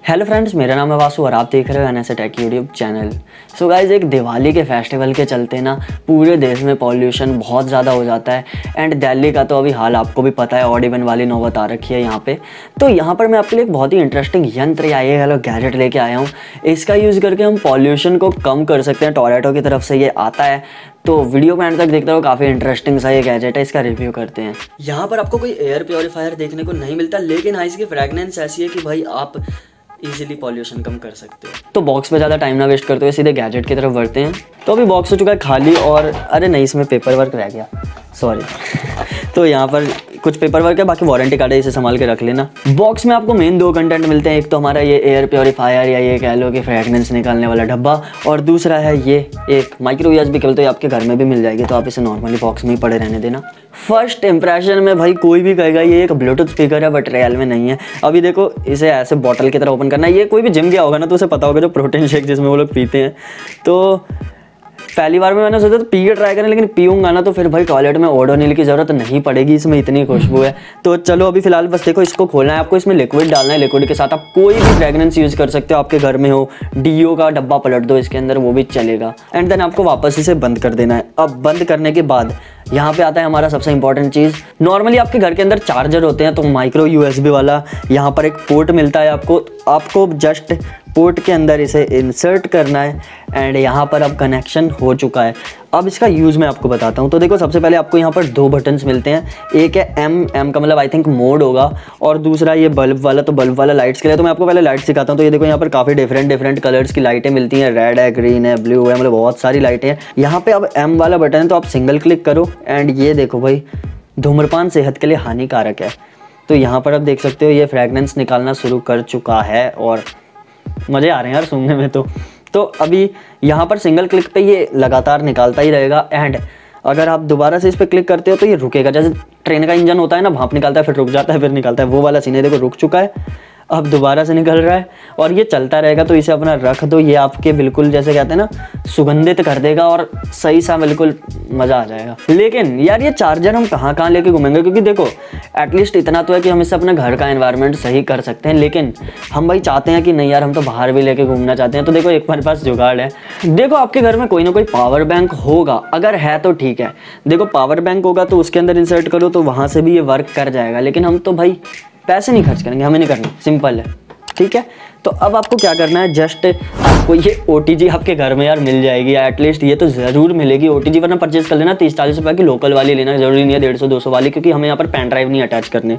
Hello friends, मेरा नाम है वासु और आप देख रहे हो NSA take YouTube channel. So guys, एक दिवाली के फेस्टिवल के चलते ना पूरे देश में पॉल्यूशन बहुत ज़्यादा हो जाता है। एंड दिल्ली का तो अभी हाल आपको भी पता है, ऑड इवन वाली नौबत आ रखी है यहाँ पे। तो यहाँ पर मैं आपके लिए एक बहुत ही इंटरेस्टिंग यंत्र या ये हेलो गैजेट लेके आया हूँ। इसका यूज़ करके हम पॉल्यूशन को कम कर सकते हैं। टोरेंटो की तरफ से ये आता है, तो वीडियो में एंड तक देखते रहो, काफ़ी इंटरेस्टिंग सा ये गैजेट है। इसका रिव्यू करते हैं। यहाँ पर आपको कोई एयर प्योरीफायर देखने को नहीं मिलता, लेकिन हाँ, इसकी फ्रेगनेंस ऐसी है कि भाई आप इजीली पॉल्यूशन कम कर सकते हो। तो बॉक्स पे ज़्यादा टाइम ना वेस्ट करते हुए सीधे गैजेट की तरफ बढ़ते हैं। तो अभी बॉक्स हो चुका है खाली, और अरे नहीं, इसमें पेपर वर्क रह गया, सॉरी। तो यहाँ पर कुछ पेपर वर्क है, बाकी वारंटी कार्ड है, इसे संभाल के रख लेना। बॉक्स में आपको मेन दो कंटेंट मिलते हैं। एक तो हमारा ये एयर प्योरीफायर या ये कह लो कि फ्रेगनेंस निकालने वाला डब्बा, और दूसरा है ये एक माइक्रो यूएसबी केबल। तो ये आपके घर में भी मिल जाएगी, तो आप इसे नॉर्मली बॉक्स में ही पड़े रहने देना। फर्स्ट इंप्रेशन में भाई कोई भी कहेगा ये एक ब्लूटूथ स्पीकर है, बट रियल में नहीं है। अभी देखो, इसे ऐसे बॉटल की तरह ओपन करना है। ये कोई भी जिम गया होगा ना, तो उसे पता होगा, जो प्रोटीन शेक जिसमें वो लोग पीते हैं। तो पहली बार में मैंने सोचा तो पी के ट्राई करें, लेकिन पीऊंगा ना तो फिर भाई टॉयलेट में ओडोनिल की ज़रूरत नहीं पड़ेगी, इसमें इतनी खुशबू है। तो चलो अभी फिलहाल बस देखो, इसको खोलना है आपको, इसमें लिक्विड डालना है। लिक्विड के साथ आप कोई भी फ्रेगनेंस यूज़ कर सकते हो, आपके घर में हो। डीओ का डब्बा पलट दो इसके अंदर, वो भी चलेगा। एंड देन आपको वापस इसे बंद कर देना है। अब बंद करने के बाद यहाँ पे आता है हमारा सबसे इंपॉर्टेंट चीज़। नॉर्मली आपके घर के अंदर चार्जर होते हैं, तो माइक्रो यूएसबी वाला यहाँ पर एक पोर्ट मिलता है आपको जस्ट पोर्ट के अंदर इसे इंसर्ट करना है। एंड यहाँ पर अब कनेक्शन हो चुका है। अब इसका यूज़ मैं आपको बताता हूँ। तो देखो, सबसे पहले आपको यहाँ पर दो बटन्स मिलते हैं। एक है एम का मतलब आई थिंक मोड होगा, और दूसरा ये बल्ब वाला। तो बल्ब वाला लाइट्स के लिए। तो मैं आपको पहले लाइट सिखाता हूँ। तो ये देखो, यहाँ पर काफ़ी डिफरेंट कलर्स की लाइटें मिलती हैं। रेड है, ग्रीन है, ब्लू है, मतलब बहुत सारी लाइटें हैं। यहाँ पे अब एम वाला बटन है, तो आप सिंगल क्लिक करो। एंड ये देखो भाई, धूम्रपान सेहत के लिए हानिकारक है। तो यहाँ पर आप देख सकते हो ये फ्रेगनेंस निकालना शुरू कर चुका है, और मज़े आ रहे हैं यार सुनने में। तो अभी यहाँ पर सिंगल क्लिक पे ये लगातार निकालता ही रहेगा। एंड अगर आप दोबारा से इस पर क्लिक करते हो तो ये रुकेगा। जैसे ट्रेन का इंजन होता है ना, भाप निकालता है फिर रुक जाता है फिर निकालता है, वो वाला सीन है। देखो, रुक चुका है, अब दोबारा से निकल रहा है, और ये चलता रहेगा। तो इसे अपना रख दो, ये आपके बिल्कुल जैसे कहते हैं ना, सुगंधित कर देगा, और सही सा बिल्कुल मज़ा आ जाएगा। लेकिन यार, ये चार्जर हम कहाँ कहाँ लेके घूमेंगे? क्योंकि देखो, एटलीस्ट इतना तो है कि हम इससे अपने घर का एनवायरनमेंट सही कर सकते हैं। लेकिन हम भाई चाहते हैं कि नहीं यार, हम तो बाहर भी लेके घूमना चाहते हैं। तो देखो, एक हमारे पास जुगाड़ है। देखो, आपके घर में कोई ना कोई पावर बैंक होगा, अगर है तो ठीक है। देखो, पावर बैंक होगा तो उसके अंदर इंसर्ट करो, तो वहाँ से भी ये वर्क कर जाएगा। लेकिन हम तो भाई पैसे नहीं खर्च करेंगे, हमें नहीं करना, सिंपल है, ठीक है। तो अब आपको क्या करना है, जस्ट आपको ये OTG आपके घर में यार मिल जाएगी, या एटलीस्ट ये तो ज़रूर मिलेगी OTG, वरना परचेज कर लेना। 30-40 रुपये की लोकल वाली लेना, ज़रूरी नहीं है 150-200 वाली, क्योंकि हमें यहाँ पर पेन ड्राइव नहीं अटैच करने।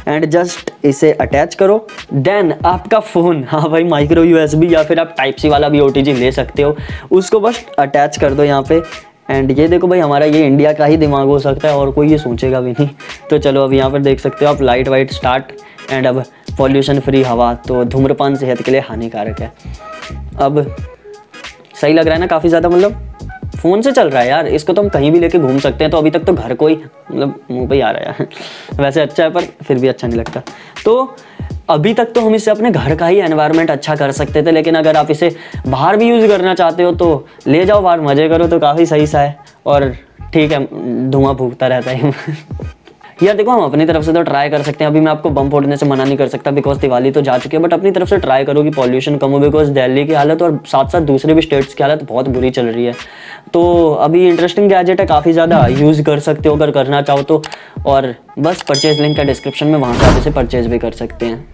एंड जस्ट इसे अटैच करो। देन आपका फ़ोन, हाँ भाई, माइक्रो USB या फिर आप टाइप C वाला भी OTG ले सकते हो, उसको बस अटैच कर दो यहाँ पे। एंड ये देखो भाई, हमारा ये इंडिया का ही दिमाग हो सकता है, और कोई ये सोचेगा भी नहीं। तो चलो, अब यहाँ पर देख सकते हो आप, लाइट वाइट स्टार्ट। एंड अब पॉल्यूशन फ्री हवा। तो धूम्रपान सेहत के लिए हानिकारक है। अब सही लग रहा है ना काफ़ी ज़्यादा, मतलब फ़ोन से चल रहा है यार, इसको तो हम कहीं भी लेके घूम सकते हैं। तो अभी तक तो घर को ही मतलब मुँह पे ही आ रहा है। वैसे अच्छा है, पर फिर भी अच्छा नहीं लगता। तो अभी तक तो हम इससे अपने घर का ही एनवायरनमेंट अच्छा कर सकते थे, लेकिन अगर आप इसे बाहर भी यूज़ करना चाहते हो तो ले जाओ बाहर, मज़े करो, तो काफ़ी सही सा है। और ठीक है, धुआं फूकता रहता है। यार देखो, हम अपनी तरफ से तो ट्राई कर सकते हैं। अभी मैं आपको बम फोड़ने से मना नहीं कर सकता, बिकॉज दिवाली तो जा चुकी है। बट अपनी तरफ से ट्राई करो कि पॉल्यूशन कम हो, बिकॉज दिल्ली की हालत और साथ साथ दूसरे भी स्टेट्स की हालत बहुत बुरी चल रही है। तो अभी इंटरेस्टिंग गैजेट है, काफ़ी ज़्यादा यूज़ कर सकते हो अगर करना चाहो तो। और बस परचेज लिंक का डिस्क्रिप्शन में, वहाँ से आप इसे परचेज भी कर सकते हैं।